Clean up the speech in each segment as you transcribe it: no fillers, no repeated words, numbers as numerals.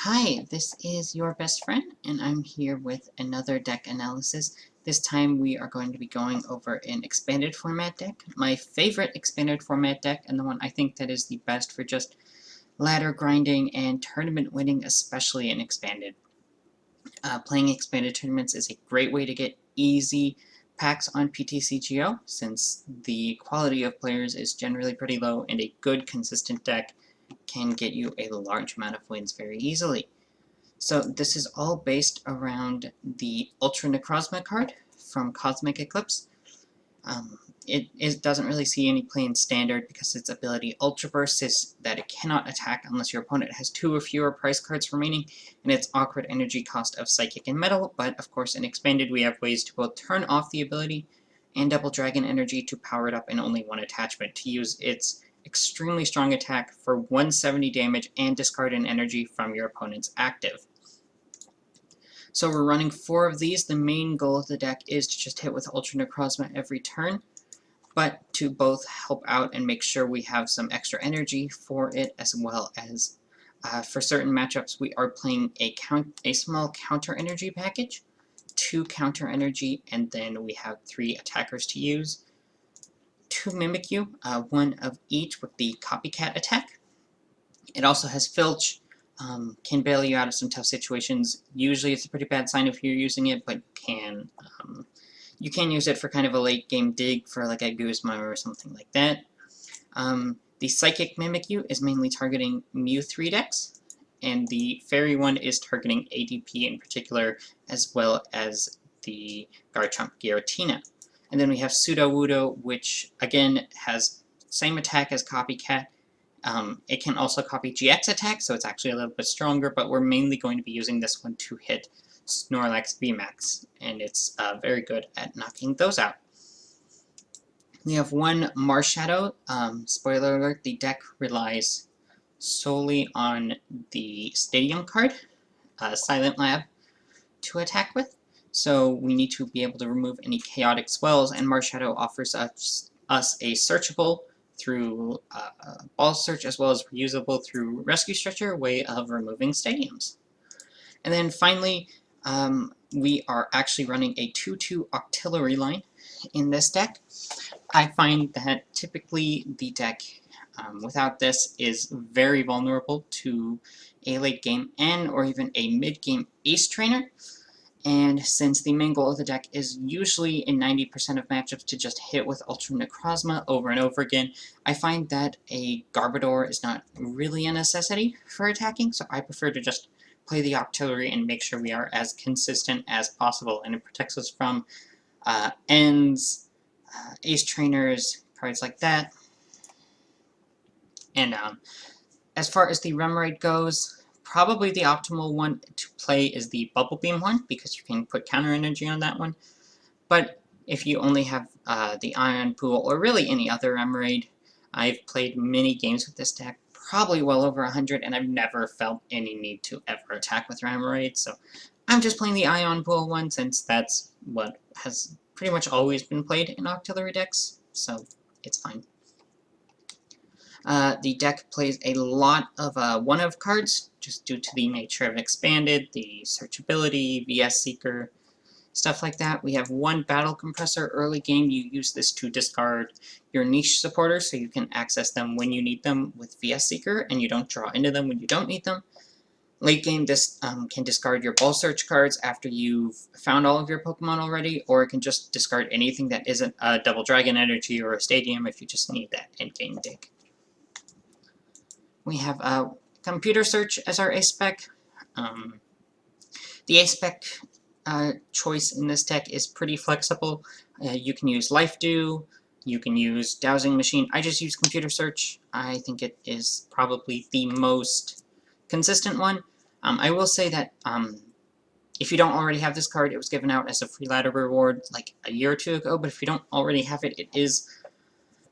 Hi, this is your best friend, and I'm here with another deck analysis. This time we are going to be going over an expanded format deck, my favorite expanded format deck, and the one I think that is the best for just ladder grinding and tournament winning, especially in expanded. Playing expanded tournaments is a great way to get easy packs on PTCGO, since the quality of players is generally pretty low, and a good consistent deck can get you a large amount of wins very easily. So this is all based around the Ultra Necrozma card from Cosmic Eclipse. It doesn't really see any play in Standard because its ability Ultra Burst is that it cannot attack unless your opponent has 2 or fewer prize cards remaining, and its awkward energy cost of Psychic and Metal, but of course in Expanded we have ways to both turn off the ability and double Dragon Energy to power it up in only one attachment to use its extremely strong attack for 170 damage and discard an energy from your opponent's active. So we're running 4 of these. The main goal of the deck is to just hit with Ultra Necrozma every turn, but to both help out and make sure we have some extra energy for it, as well as for certain matchups we are playing a small Counter Energy package, 2 Counter Energy, and then we have 3 attackers to use. 2 Mimikyu, 1 of each with the Copycat attack. It also has Filch. Can bail you out of some tough situations. Usually it's a pretty bad sign if you're using it, but you can use it for kind of a late game dig for like a Guzma or something like that. The Psychic Mimikyu is mainly targeting Mew 3 and the Fairy one is targeting ADP in particular, as well as the Garchomp Giratina. And then we have Sudowoodo, which again has same attack as Copycat. It can also copy GX attack, so it's actually a little bit stronger, but we're mainly going to be using this one to hit Snorlax VMAX, and it's very good at knocking those out. We have 1 Marshadow. Spoiler alert, the deck relies solely on the Stadium card, Silent Lab, to attack with, so we need to be able to remove any chaotic swells, and Marshadow offers us a searchable through ball search, as well as reusable through Rescue Stretcher way of removing stadiums. And then finally, we are actually running a 2/2 Octillery line in this deck. I find that typically the deck without this is very vulnerable to a late game N or even a mid game Ace Trainer. And since the main goal of the deck is usually in 90% of matchups to just hit with Ultra Necrozma over and over again, I find that a Garbodor is not really a necessity for attacking, so I prefer to just play the Octillery and make sure we are as consistent as possible, and it protects us from Ends, Ace Trainers, cards like that. And as far as the Remoraid goes, probably the optimal one to play is the Bubble Beam one, because you can put counter energy on that one. But if you only have the Ion Pool, or really any other Remoraid, I've played many games with this deck, probably well over 100, and I've never felt any need to ever attack with Remoraid, so I'm just playing the Ion Pool one, since that's what has pretty much always been played in Octillery decks, so it's fine. The deck plays a lot of one-of cards, just due to the nature of Expanded, the searchability, VS Seeker, stuff like that. We have 1 Battle Compressor early game. You use this to discard your niche supporters, so you can access them when you need them with VS Seeker, and you don't draw into them when you don't need them. Late game, this can discard your Ball Search cards after you've found all of your Pokemon already, or it can just discard anything that isn't a Double Dragon Energy or a Stadium if you just need that endgame dig. We have Computer Search as our A-Spec. The A-Spec choice in this deck is pretty flexible. You can use Life Dew, you can use Dowsing Machine. I just use Computer Search. I think it is probably the most consistent one. I will say that if you don't already have this card, it was given out as a free ladder reward like a year or 2 ago, but if you don't already have it, it is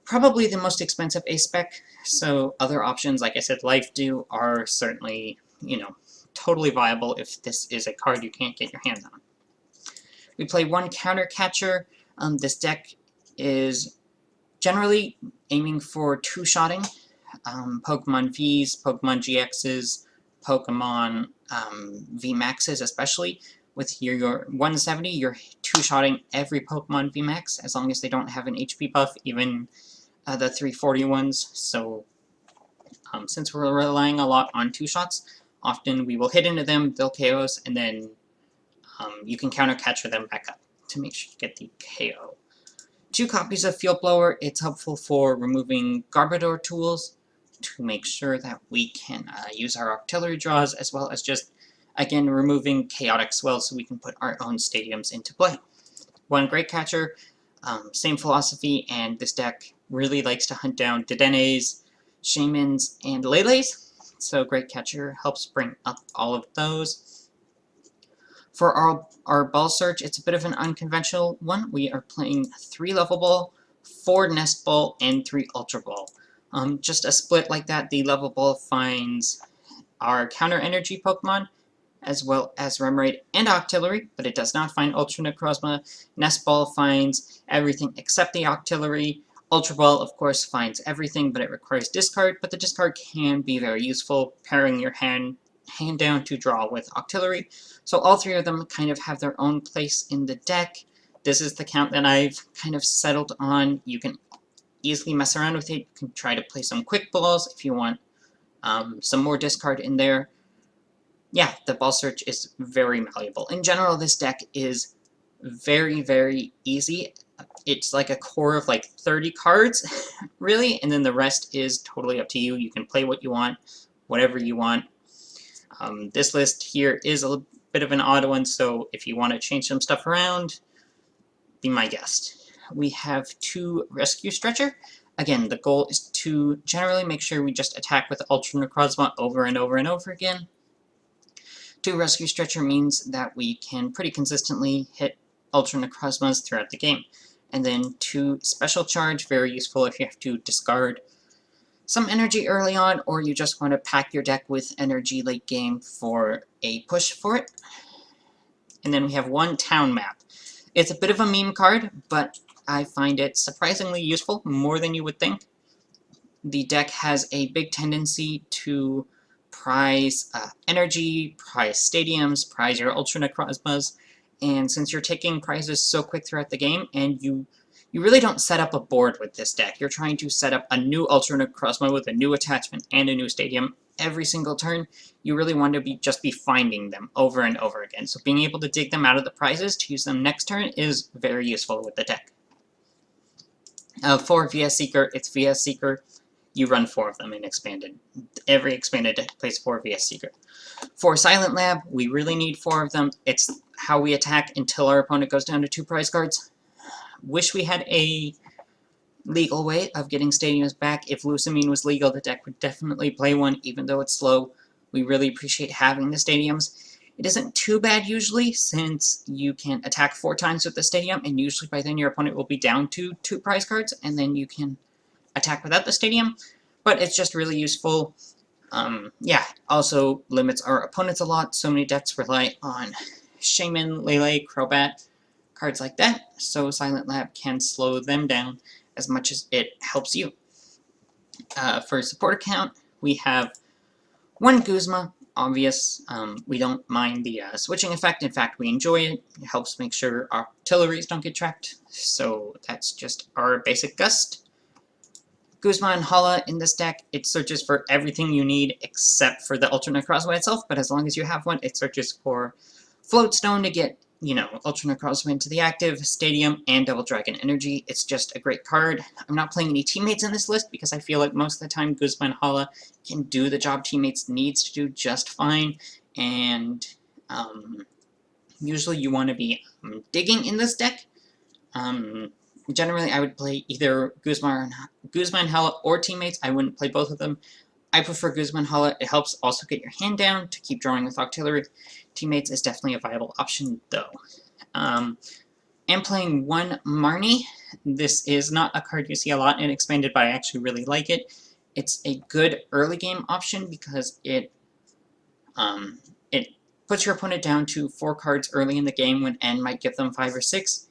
probably the most expensive A-Spec, so other options, like I said, Life Dew, are certainly, totally viable if this is a card you can't get your hands on. We play 1 Counter Catcher. This deck is generally aiming for 2-shotting Pokemon Vs, Pokemon GXs, Pokemon VMAXs, especially. With your 170, you're two-shotting every Pokemon VMAX, as long as they don't have an HP buff, even the 340 ones. So since we're relying a lot on two-shots, often we will hit into them, they'll KO us, and then you can Counter Catcher them back up to make sure you get the KO. 2 copies of Field Blower. It's helpful for removing Garbodor tools to make sure that we can use our Octillery draws, as well as just, again, removing chaotic swells so we can put our own stadiums into play. 1 Great Catcher, same philosophy, and this deck really likes to hunt down Dedennes, Shaymins, and Lele's, so Great Catcher helps bring up all of those. For our ball search, it's a bit of an unconventional one. We are playing 3 Level Ball, 4 Nest Ball, and 3 Ultra Ball. Just a split like that, the Level Ball finds our Counter Energy Pokemon, as well as Remoraid and Octillery, but it does not find Ultra Necrozma. Nest Ball finds everything except the Octillery. Ultra Ball, of course, finds everything, but it requires discard, but the discard can be very useful, pairing your hand down to draw with Octillery. So all 3 of them kind of have their own place in the deck. This is the count that I've kind of settled on. You can easily mess around with it. You can try to play some quick balls if you want some more discard in there. Yeah, the ball search is very malleable. In general, this deck is very, very easy. It's like a core of like 30 cards, really, and then the rest is totally up to you. You can play what you want, whatever you want. This list here is a bit of an odd one, so if you want to change some stuff around, be my guest. We have 2 Rescue Stretcher. Again, the goal is to generally make sure we just attack with Ultra Necrozma over and over and over again. 2 Rescue Stretcher means that we can pretty consistently hit Ultra Necrozmas throughout the game. And then 2 Special Charge, very useful if you have to discard some energy early on, or you just want to pack your deck with energy late game for a push for it. And then we have 1 Town Map. It's a bit of a meme card, but I find it surprisingly useful, more than you would think. The deck has a big tendency to prize energy, prize stadiums, prize your Ultra Necrozmas, and since you're taking prizes so quick throughout the game, and you really don't set up a board with this deck. You're trying to set up a new Ultra Necrozma with a new attachment and a new stadium every single turn. You really want to just be finding them over and over again. So being able to dig them out of the prizes to use them next turn is very useful with the deck. For VS Seeker, it's VS Seeker. You run 4 of them in Expanded. Every Expanded deck plays 4 VS Seeker. For Silent Lab, we really need 4 of them. It's how we attack until our opponent goes down to 2 prize cards. Wish we had a legal way of getting stadiums back. If Lucamine was legal, the deck would definitely play one, even though it's slow. We really appreciate having the stadiums. It isn't too bad usually, since you can attack 4 times with the stadium, and usually by then your opponent will be down to 2 prize cards, and then you can attack without the stadium. But it's just really useful. Yeah, also limits our opponents a lot. So many decks rely on Shaymin, Lele, Crobat, cards like that, so Silent Lab can slow them down as much as it helps you. For support account, we have 1 Guzma, obvious. We don't mind the switching effect. In fact, we enjoy it. It helps make sure our artilleries don't get trapped, so that's just our basic gust. Guzma Hala in this deck, it searches for everything you need except for the Ultra Necrozma itself, but as long as you have one, it searches for Float Stone to get, you know, Ultra Necrozma into the active, Stadium, and Double Dragon Energy. It's just a great card. I'm not playing any teammates in this list because I feel like most of the time Guzma and Hala can do the job teammates needs to do just fine, and usually you want to be digging in this deck. Generally, I would play either Guzma and Hala or teammates. I wouldn't play both of them. I prefer Guzma and Hala. It helps also get your hand down to keep drawing with Octillery. Teammates is definitely a viable option, though. I'm playing 1 Marnie. This is not a card you see a lot in Expanded, but I actually really like it. It's a good early game option because it puts your opponent down to 4 cards early in the game when N might give them 5 or 6.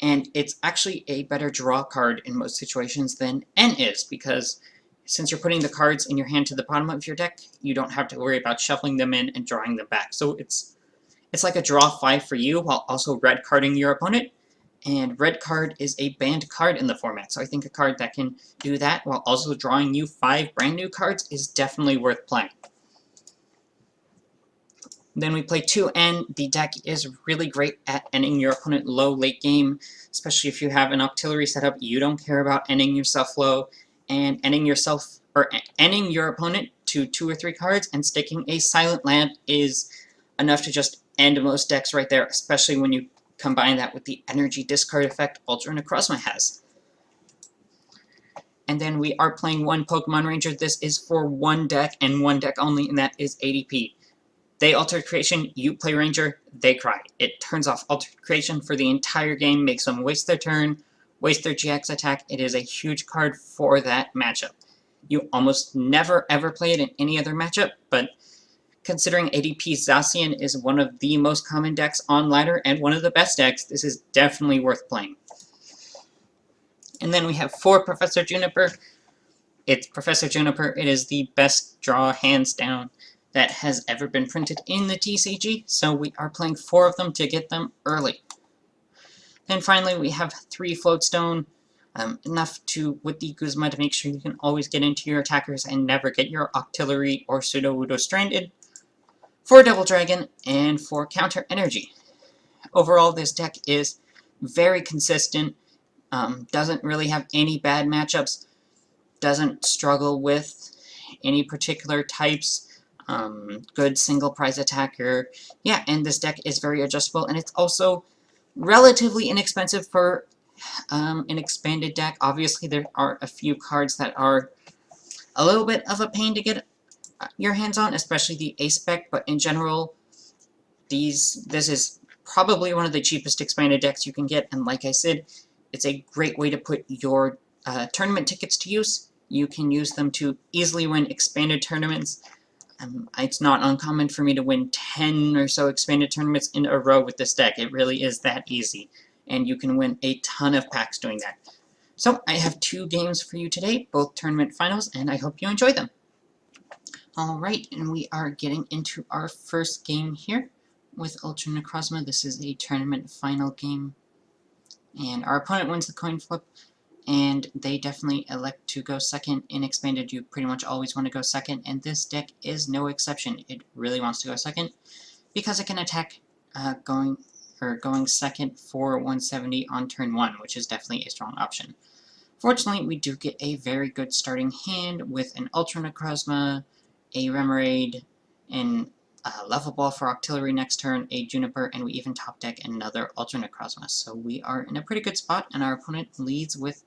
And it's actually a better draw card in most situations than N is, because since you're putting the cards in your hand to the bottom of your deck, you don't have to worry about shuffling them in and drawing them back. So it's like a draw 5 for you while also red carding your opponent. And red card is a banned card in the format, so I think a card that can do that while also drawing you 5 brand new cards is definitely worth playing. Then we play 2N. The deck is really great at ending your opponent low late game, especially if you have an Octillery setup. You don't care about ending yourself low, and ending your opponent to 2 or 3 cards and sticking a Silent Lab is enough to just end most decks right there, especially when you combine that with the energy discard effect Ultra Necrozma has. And then we are playing one Pokemon Ranger. This is for one deck and one deck only, and that is ADP. They alter creation, you play Ranger, they cry. It turns off altered creation for the entire game, makes them waste their turn, waste their GX attack. It is a huge card for that matchup. You almost never ever play it in any other matchup, but considering ADP Zacian is one of the most common decks on ladder and one of the best decks, this is definitely worth playing. And then we have 4 Professor Juniper. It's Professor Juniper. It is the best draw, hands down, that has ever been printed in the TCG, so we are playing 4 of them to get them early. Then finally we have 3 Float Stone, enough with the Guzma to make sure you can always get into your attackers and never get your Octillery or Sudowoodo stranded, 4 Devil Dragon, and 4 Counter Energy. Overall, this deck is very consistent, doesn't really have any bad matchups, doesn't struggle with any particular types, good single prize attacker. Yeah, and this deck is very adjustable, and it's also relatively inexpensive for an expanded deck. Obviously, there are a few cards that are a little bit of a pain to get your hands on, especially the A-Spec, but in general, this is probably one of the cheapest expanded decks you can get, and like I said, it's a great way to put your tournament tickets to use. You can use them to easily win expanded tournaments. It's not uncommon for me to win 10 or so expanded tournaments in a row with this deck. It really is that easy, and you can win a ton of packs doing that. So I have 2 games for you today, both tournament finals, and I hope you enjoy them. Alright, and we are getting into our first game here with Ultra Necrozma. This is a tournament final game, and our opponent wins the coin flip, and they definitely elect to go second. In expanded, you pretty much always want to go second, and this deck is no exception. It really wants to go second because it can attack going second for 170 on turn 1, which is definitely a strong option. Fortunately, we do get a very good starting hand with an Ultra Necrozma, a Remoraid, and a Level Ball for Octillery next turn, a Juniper, and we even top deck another Ultra Necrozma. So we are in a pretty good spot, and our opponent leads with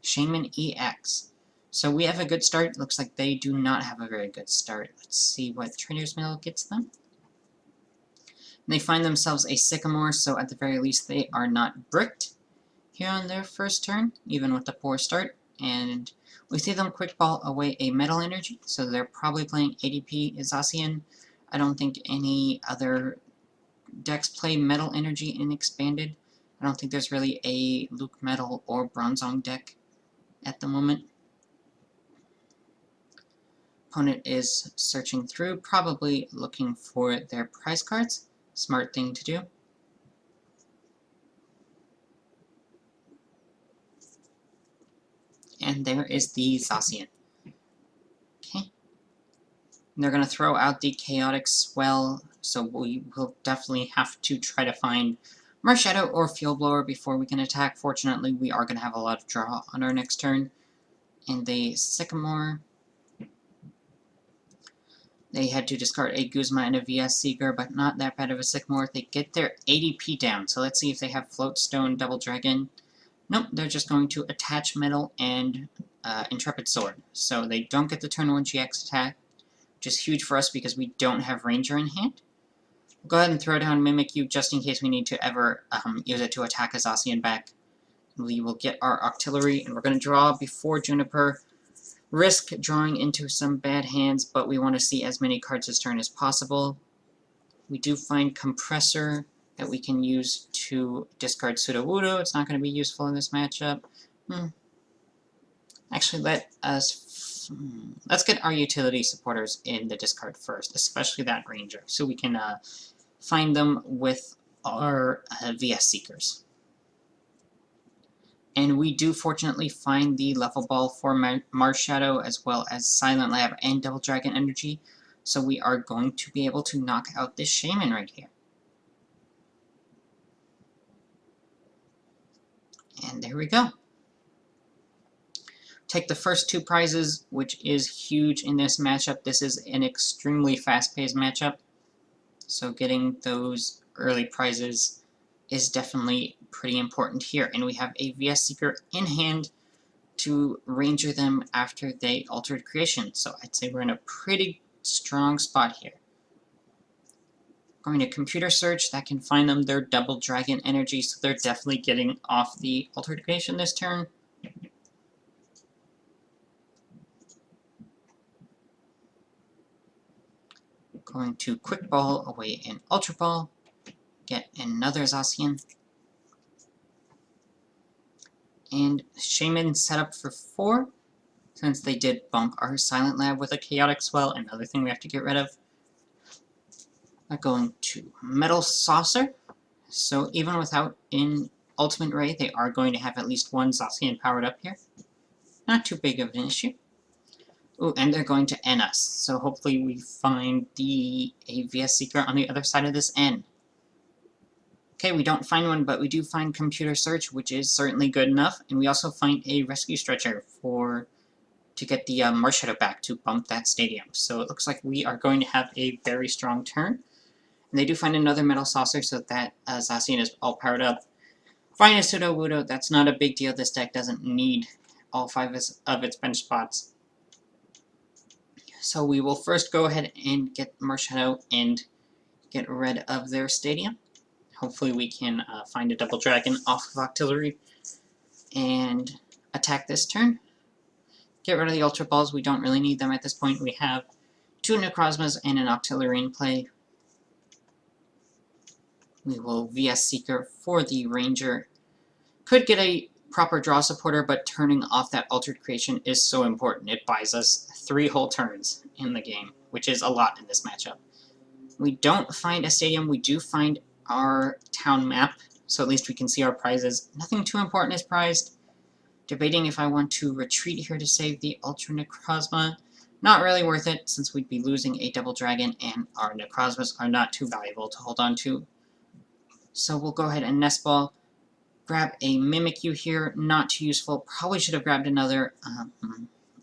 Shaman EX. So we have a good start. Looks like they do not have a very good start. Let's see what Trader's Mail gets them. They find themselves a Sycamore, so at the very least they are not bricked here on their first turn, even with the poor start. And we see them quick ball away a Metal Energy, so they're probably playing ADP Zacian. I don't think any other decks play Metal Energy in Expanded. I don't think there's really a Luke Metal or Bronzong deck at the moment. Opponent is searching through, probably looking for their prize cards. Smart thing to do. And there is the Zacian. Okay. And they're going to throw out the Chaotic Swell, so we will definitely have to try to find Marshadow or Field Blower before we can attack. Fortunately, we are going to have a lot of draw on our next turn. And the Sycamore, they had to discard a Guzma and a VS Seeker, but not that bad of a Sycamore. They get their ADP down, so let's see if they have Float Stone Double Dragon. Nope, they're just going to attach Metal and Intrepid Sword. So they don't get the turn 1 GX attack, which is huge for us because we don't have Ranger in hand. We'll go ahead and throw down Mimikyu just in case we need to ever use it to attack a Zacian back. We will get our Octillery, and we're going to draw before Juniper. Risk drawing into some bad hands, but we want to see as many cards this turn as possible. We do find Compressor that we can use to discard Sudowoodo. It's not going to be useful in this matchup. Actually, let us let's get our utility supporters in the discard first, especially that Ranger, so we can find them with our VS Seekers. And we do fortunately find the Level Ball for Marshadow, as well as Silent Lab and Double Dragon Energy, so we are going to be able to knock out this Shaman right here. And there we go. Take the first two prizes, which is huge in this matchup. This is an extremely fast-paced matchup, so getting those early prizes is definitely pretty important here. And we have a VS Seeker in hand to Ranger them after they altered creation, so I'd say we're in a pretty strong spot here. Going to Computer Search, that can find them their Double Dragon Energy, so they're definitely getting off the altered creation this turn. Going to Quick Ball away in Ultra Ball, get another Zacian. And Shaman set up for 4, since they did bump our Silent Lab with a Chaotic Swell, another thing we have to get rid of. Going to Metal Saucer, so even without an Ultimate Ray, they are going to have at least one Zacian powered up here. Not too big of an issue. Ooh, and they're going to N us, so hopefully we find a VS Seeker on the other side of this N. Okay, we don't find one, but we do find Computer Search, which is certainly good enough, and we also find a Rescue Stretcher to get the Marshadow back to bump that stadium. So it looks like we are going to have a very strong turn. And they do find another Metal Saucer, so that Zacian is all powered up. Find a Sudowoodo, that's not a big deal. This deck doesn't need all 5 of its bench spots. So we will first go ahead and get Marshadow and get rid of their stadium. Hopefully we can find a Double Dragon off of Octillery and attack this turn. Get rid of the Ultra Balls, we don't really need them at this point. We have 2 Necrozmas and an Octillery in play. We will VS Seeker for the Ranger. Could get a proper draw supporter, but turning off that altered creation is so important. It buys us 3 whole turns in the game, which is a lot in this matchup. We don't find a stadium, we do find our town map, so at least we can see our prizes. Nothing too important is prized. Debating if I want to retreat here to save the Ultra Necrozma. Not really worth it, since we'd be losing a Double Dragon, and our Necrozmas are not too valuable to hold on to. So we'll go ahead and Nest Ball. Grab a Mimikyu here, not too useful. Probably should have grabbed another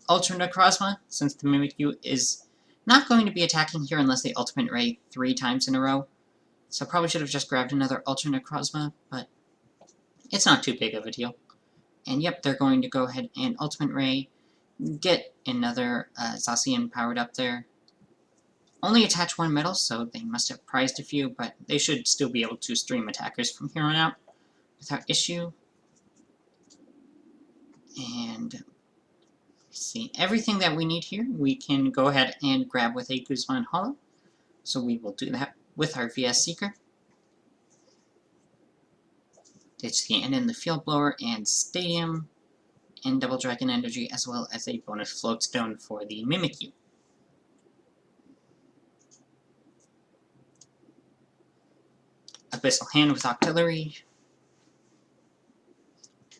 Ultra Necrozma, since the Mimikyu is not going to be attacking here unless they Ultimate Ray 3 times in a row. So probably should have just grabbed another Ultra Necrozma, but it's not too big of a deal. And yep, they're going to go ahead and Ultimate Ray, get another Zacian powered up there. Only attach 1 metal, so they must have prized a few, but they should still be able to stream attackers from here on out without issue. And see, everything that we need here, we can go ahead and grab with a Guzma Hala. So we will do that with our VS Seeker. Ditch the N in the Field Blower and Stadium, and Double Dragon Energy, as well as a bonus Float Stone for the Mimikyu. Abyssal Hand with Octillery.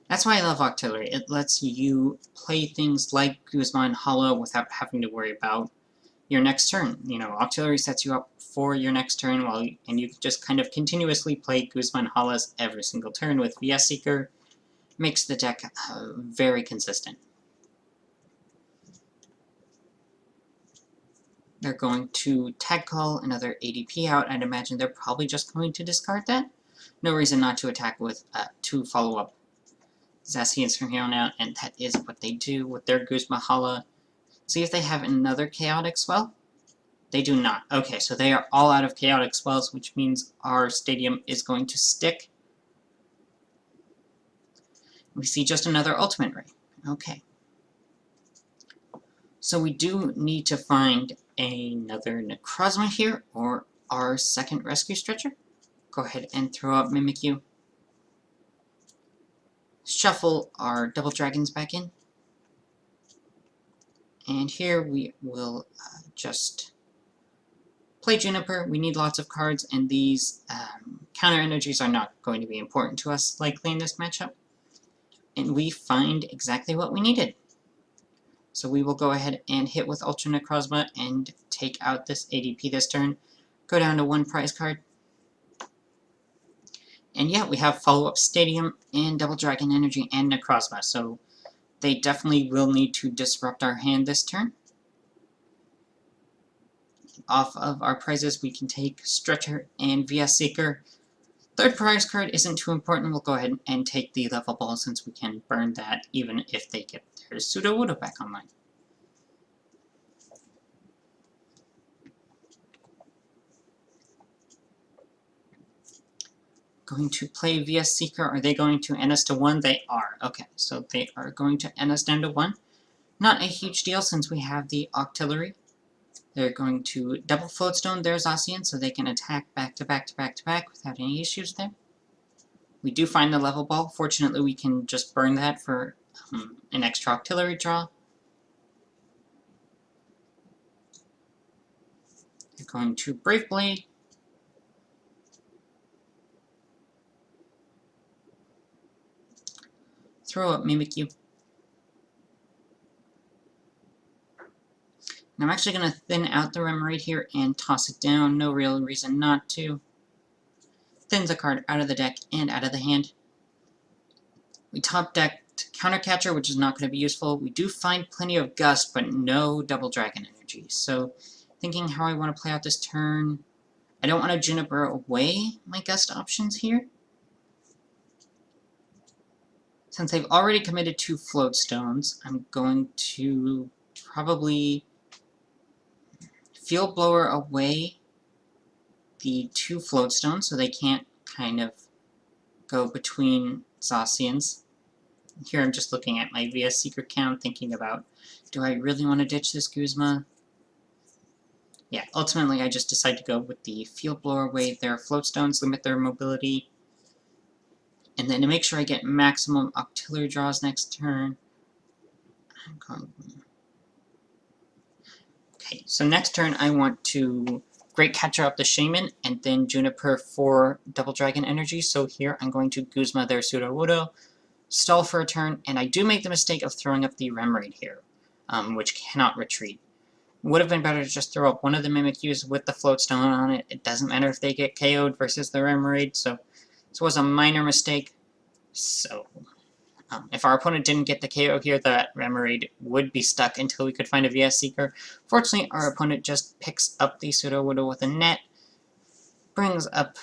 That's why I love Octillery. It lets you play things like Guzma Hala without having to worry about your next turn. You know, Octillery sets you up for your next turn, and you just kind of continuously play Guzma Halas every single turn with VS Seeker. Makes the deck very consistent. They're going to Tag Call another ADP out. I'd imagine they're probably just going to discard that. No reason not to attack with 2 follow-up Zacians from here on out, and that is what they do with their Guzma Hala. See if they have another Chaotic Swell. They do not. Okay, so they are all out of Chaotic Swells, which means our stadium is going to stick. We see just another Ultimate Ray. Okay. So we do need to find another Necrozma here, or our second Rescue Stretcher. Go ahead and throw up Mimikyu. Shuffle our Double Dragons back in. And here we will just play Juniper. We need lots of cards, and these counter energies are not going to be important to us likely in this matchup. And we find exactly what we needed. So we will go ahead and hit with Ultra Necrozma and take out this ADP this turn. Go down to 1 prize card. And yeah, we have Follow-Up Stadium and Double Dragon Energy and Necrozma, so they definitely will need to disrupt our hand this turn. Off of our prizes, we can take Stretcher and VS Seeker. Third prize card isn't too important. We'll go ahead and take the Level Ball since we can burn that even if they get their Sudowoodo back online. Going to play VS Seeker. Are they going to end us to 1? They are. Okay, so they are going to end us down to 1. Not a huge deal since we have the Octillery. They're going to double Float Stone their Zacian so they can attack back to back to back to back without any issues there. We do find the Level Ball. Fortunately, we can just burn that for an extra Octillery draw. They're going to Brave Blade. Throw up Mimikyu. And I'm actually going to thin out the Remoraid here and toss it down. No real reason not to. Thins a card out of the deck and out of the hand. We top decked Counter Catcher, which is not going to be useful. We do find plenty of Gust, but no Double Dragon Energy. So, thinking how I want to play out this turn, I don't want to Juniper away my Gust options here. Since they've already committed 2 Float Stones, I'm going to probably Field Blower away the 2 Float Stones so they can't kind of go between Zacians. Here I'm just looking at my VS Seeker count, thinking about, do I really want to ditch this Guzma? Yeah, ultimately I just decide to go with the Field Blower away their Float Stones, limit their mobility. And then to make sure I get maximum Octillery draws next turn, I'm going... Okay, so next turn I want to Great Catcher up the Shaman, and then Juniper for Double Dragon Energy. So here I'm going to Guzma their Sudowoodo, stall for a turn, and I do make the mistake of throwing up the Remoraid here, which cannot retreat. Would have been better to just throw up one of the Mimikyus with the Float Stone on it. It doesn't matter if they get KO'd versus the Remoraid, so this was a minor mistake. So, if our opponent didn't get the KO here, that Remoraid would be stuck until we could find a VS Seeker. Fortunately, our opponent just picks up the Sudowoodo with a net, brings up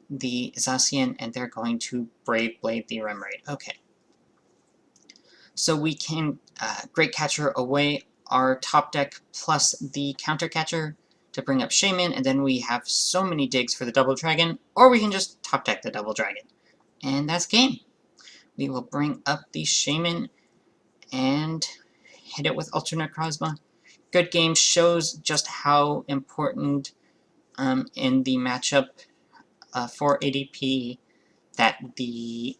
the Zacian, and they're going to Brave Blade the Remoraid. Okay. So we can Great Catcher away our top deck plus the Counter Catcher to bring up Shaman, and then we have so many digs for the Double Dragon, or we can just top deck the Double Dragon. And that's game. We will bring up the Shaman and hit it with Ultra Necrozma. Good game, shows just how important in the matchup for ADP that the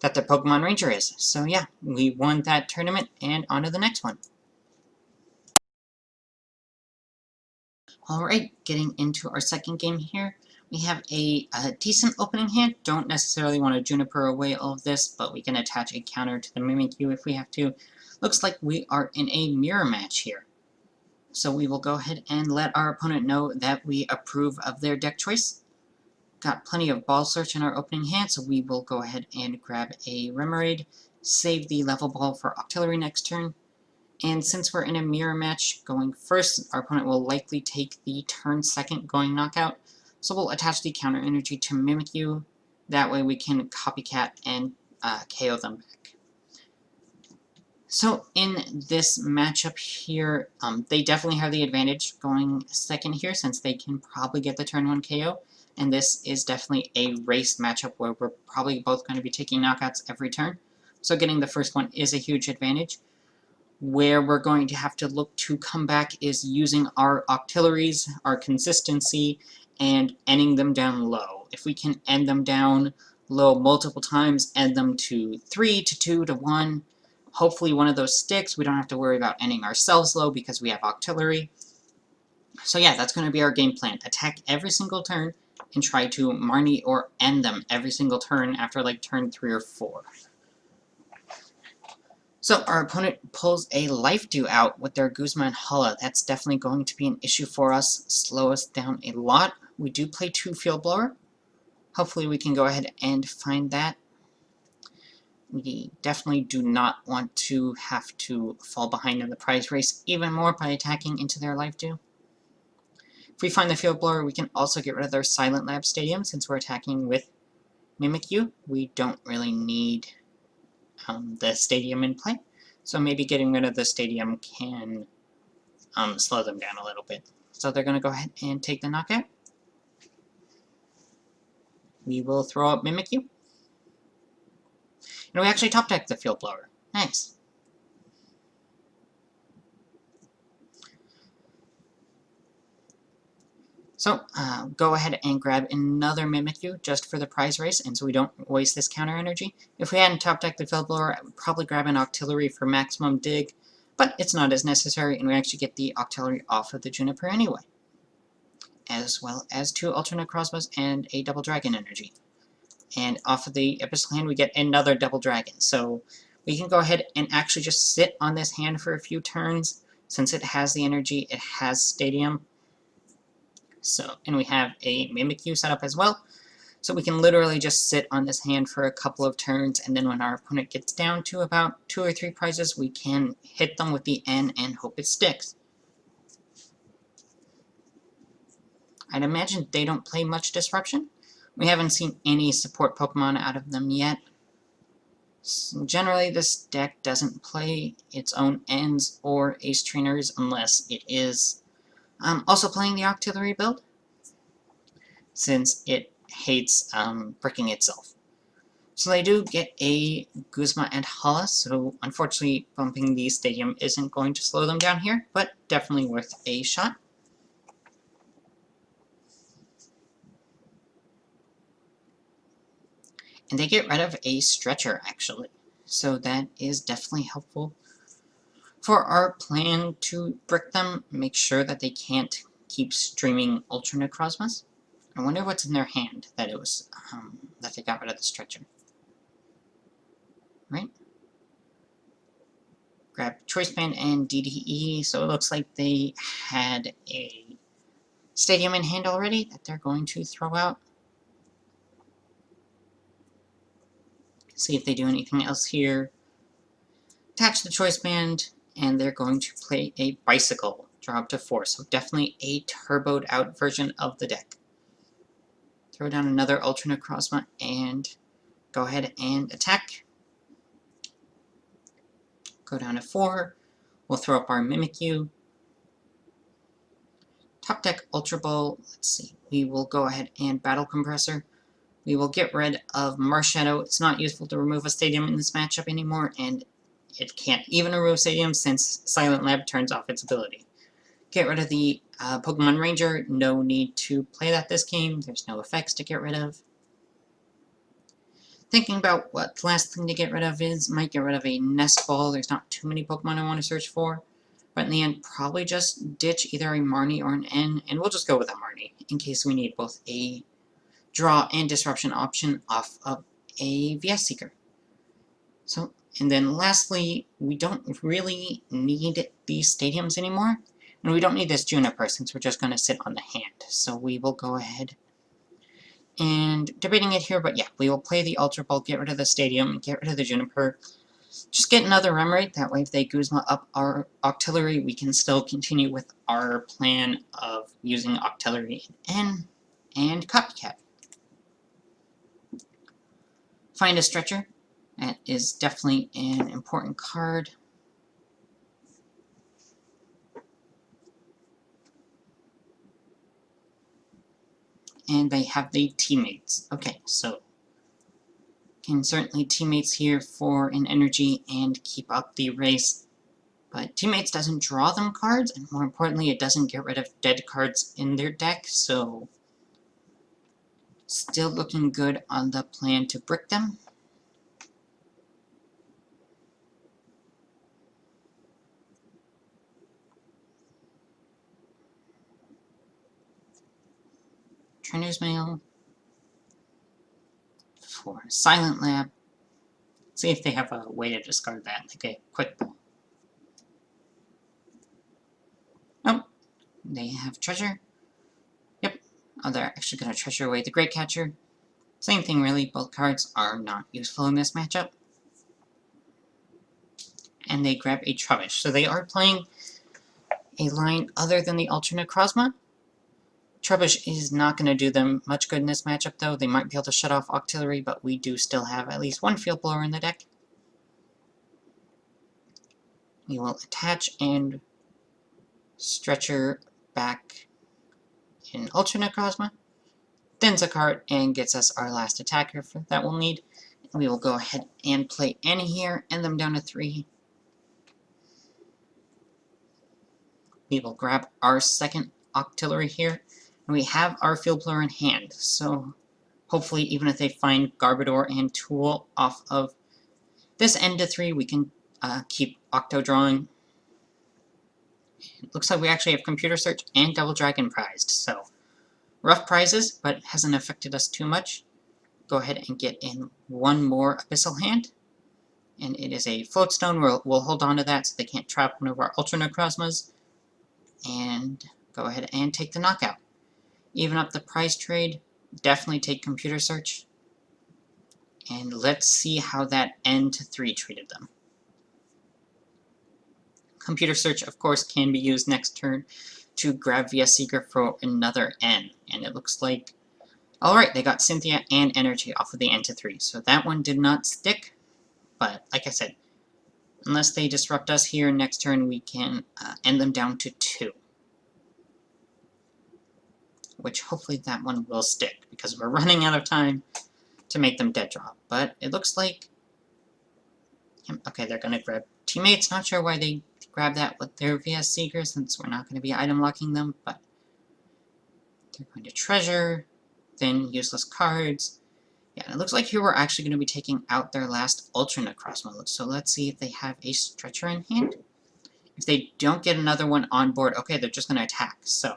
Pokemon Ranger is. So yeah, we won that tournament, and on to the next one. Alright, getting into our second game here. We have a decent opening hand. Don't necessarily want to Juniper away all of this, but we can attach a counter to the Mimikyu if we have to. Looks like we are in a mirror match here. So we will go ahead and let our opponent know that we approve of their deck choice. Got plenty of Ball Search in our opening hand, so we will go ahead and grab a Remoraid, save the Level Ball for Octillery next turn. And since we're in a mirror match going first, our opponent will likely take the turn second going knockout. So we'll attach the Counter Energy to Mimikyu. That way we can copycat and KO them back. So in this matchup here, they definitely have the advantage going second here since they can probably get the turn 1 KO. And this is definitely a race matchup where we're probably both going to be taking knockouts every turn. So getting the first one is a huge advantage. Where we're going to have to look to come back is using our Octilleries, our consistency, and ending them down low. If we can end them down low multiple times, end them to 3, to 2, to 1, Hopefully one of those sticks. We don't have to worry about ending ourselves low because we have Octillery. So yeah, that's going to be our game plan. Attack every single turn and try to Marnie or end them every single turn after like turn 3 or 4. So our opponent pulls a Life Dew out with their Guzma Hala. That's definitely going to be an issue for us, slow us down a lot. We do play 2 Field Blower. Hopefully we can go ahead and find that. We definitely do not want to have to fall behind in the prize race even more by attacking into their Life Dew. If we find the Field Blower, we can also get rid of their Silent Lab Stadium since we're attacking with Mimikyu. We don't really need the Stadium in play, so maybe getting rid of the Stadium can slow them down a little bit. So they're going to go ahead and take the knockout. We will throw up Mimikyu. And we actually top deck the Field Blower. Nice. So, go ahead and grab another Mimikyu just for the prize race, and so we don't waste this counter energy. If we hadn't top decked the Field Blower, I would probably grab an Octillery for maximum dig, but it's not as necessary, and we actually get the Octillery off of the Juniper anyway. As well as 2 Ultra Necrozmas and a Double Dragon energy. And off of the Abyssal hand, we get another Double Dragon. So we can go ahead and actually just sit on this hand for a few turns. Since it has the energy, it has Stadium. So, and we have a Mimikyu set up as well. So we can literally just sit on this hand for a couple of turns, and then when our opponent gets down to about 2 or 3 prizes, we can hit them with the N and hope it sticks. I'd imagine they don't play much Disruption. We haven't seen any support Pokemon out of them yet. So generally, this deck doesn't play its own Ns or Ace Trainers unless it is also playing the Octillery build, since it hates bricking itself. So they do get a Guzma and Hala, so unfortunately bumping the Stadium isn't going to slow them down here, but definitely worth a shot. And they get rid of a Stretcher, actually. So that is definitely helpful for our plan to brick them, make sure that they can't keep streaming Ultra Necrozmas. I wonder what's in their hand that it was that they got rid of the Stretcher. Right? Grab Choice Band and DDE, so it looks like they had a Stadium in hand already that they're going to throw out. See if they do anything else here. Attach the Choice Band, and they're going to play a Bicycle. Draw up to 4, so definitely a turboed out version of the deck. Throw down another Ultra Necrozma and go ahead and attack. Go down to 4. We'll throw up our Mimikyu. Top deck Ultra Ball. Let's see. We will go ahead and battle Compressor. We will get rid of Marshadow. It's not useful to remove a Stadium in this matchup anymore, and it can't even remove Stadium since Silent Lab turns off its ability. Get rid of the Pokemon Ranger. No need to play that this game. There's no effects to get rid of. Thinking about what the last thing to get rid of is, might get rid of a Nest Ball. There's not too many Pokemon I want to search for. But in the end, probably just ditch either a Marnie or an N, and we'll just go with a Marnie in case we need both a draw and disruption option off of a VS Seeker. So, and then lastly, we don't really need these Stadiums anymore, and we don't need this Juniper since we're just going to sit on the hand. So we will go ahead and debating it here, but yeah, we will play the Ultra Ball, get rid of the Stadium, get rid of the Juniper. Just get another Remoraid, that way if they Guzma up our Octillery, we can still continue with our plan of using Octillery in N and Copycat. Find a Stretcher. That is definitely an important card. And they have the Teammates. Okay, so can certainly Teammates here for an energy and keep up the race. But Teammates doesn't draw them cards, and more importantly, it doesn't get rid of dead cards in their deck, so still looking good on the plan to brick them. Trainer's Mail, for Silent Lab. See if they have a way to discard that, like a quick ball. Nope. They have Treasure. Yep. Oh, they're actually going to treasure away the Great Catcher. Same thing, really. Both cards are not useful in this matchup. And they grab a Trubbish. So they are playing a line other than the Ultra Necrozma. Trubbish is not going to do them much good in this matchup, though. They might be able to shut off Octillery, but we do still have at least one Field Blower in the deck. We will attach and Stretcher back in Ultra Necrozma. Thins a card and gets us our last attacker that we'll need. We will go ahead and play Annie here, end them down to 3. We will grab our second Octillery here, and we have our Field Blower in hand. So hopefully, even if they find Garbodor and Tool off of this end to 3, we can keep Octo drawing. It looks like we actually have Computer Search and Double Dragon prized, so rough prizes, but it hasn't affected us too much. Go ahead and get in one more Abyssal Hand, and it is a Float Stone. We'll hold on to that so they can't trap one of our Ultra Necrozmas, and go ahead and take the knockout. Even up the prize trade, definitely take Computer Search, and let's see how that N to 3 treated them. Computer Search, of course, can be used next turn to grab via Seeker for another N. And it looks like, alright, they got Cynthia and Energy off of the N to 3. So that one did not stick. But, like I said, unless they disrupt us here next turn, we can end them down to 2. Which hopefully that one will stick, because we're running out of time to make them dead drop. But it looks like, okay, they're going to grab Teammates. Not sure why they grab that with their VS Seeker, since we're not going to be item locking them, but they're going to treasure, then useless cards. Yeah, and it looks like here we're actually going to be taking out their last Ultra Necrozma. So let's see if they have a Stretcher in hand. If they don't get another one on board, okay, they're just going to attack. So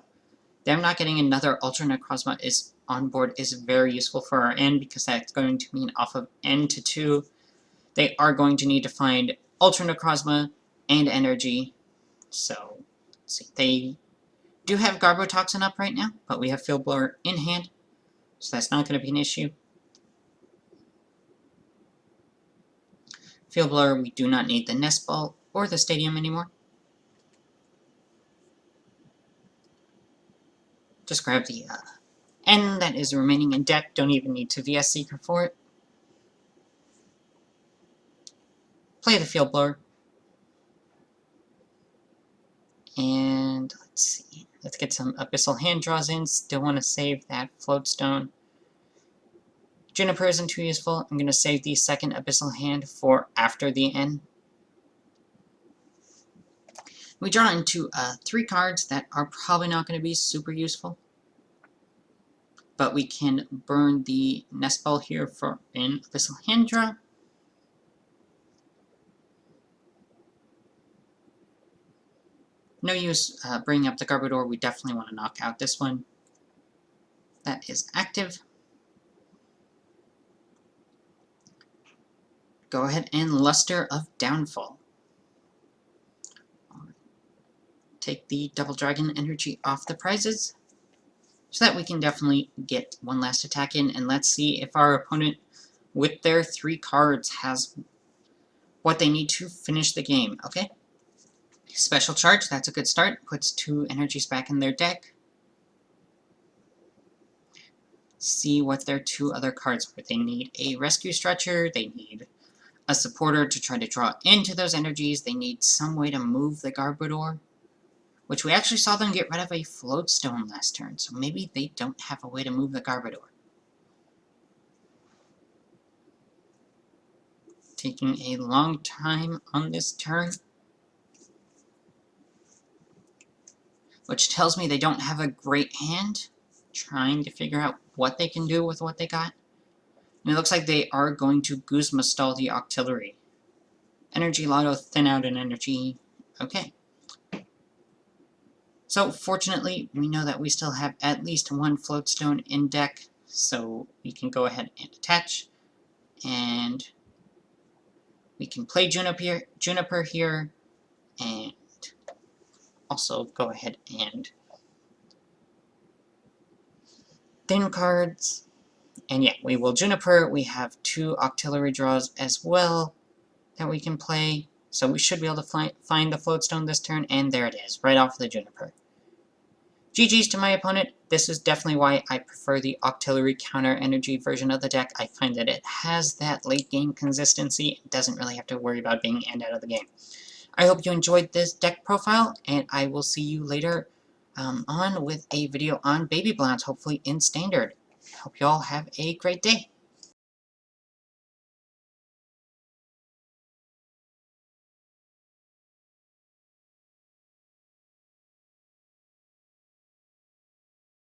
them not getting another Ultra Necrozma is on board is very useful for our N, because that's going to mean off of N to 2, they are going to need to find Ultra Necrozma and Energy. So, let's see, they do have Garbotoxin up right now, but we have Field Blower in hand, so that's not going to be an issue. Field Blower, we do not need the Nest Ball or the Stadium anymore. Just grab the N that is remaining in deck, don't even need to VS Seeker for it. Play the Field Blower. And let's see. Let's get some Abyssal Hand draws in. Still want to save that Float Stone. Juniper isn't too useful. I'm going to save the second Abyssal Hand for after the N. We draw into 3 cards that are probably not going to be super useful. But we can burn the Nest Ball here for an Abyssal Hand draw. No use bringing up the Garbodor. We definitely want to knock out this one. That is active. Go ahead and Luster of Downfall. Take the Double Dragon energy off the prizes, so that we can definitely get one last attack in, and let's see if our opponent, with their 3 cards, has what they need to finish the game. Okay? Special Charge, that's a good start. Puts 2 energies back in their deck. See what their 2 other cards are. They need a Rescue Stretcher, they need a Supporter to try to draw into those energies, they need some way to move the Garbodor, which we actually saw them get rid of a Float Stone last turn, so maybe they don't have a way to move the Garbodor. Taking a long time on this turn, which tells me they don't have a great hand. Trying to figure out what they can do with what they got. And it looks like they are going to Guzma stall the Octillery. Energy Lotto, thin out an energy. Okay. So fortunately, we know that we still have at least one Float Stone in deck, so we can go ahead and attach, and we can play Juniper here, and also go ahead and thin cards. And yeah, we will Juniper. We have 2 Octillery draws as well that we can play, so we should be able to find the Float Stone this turn, and there it is, right off the Juniper. GG's to my opponent. This is definitely why I prefer the Octillery Counter Energy version of the deck. I find that it has that late game consistency. It doesn't really have to worry about being in and out of the game. I hope you enjoyed this deck profile, and I will see you later on with a video on Baby Blondes, hopefully in Standard. I hope you all have a great day.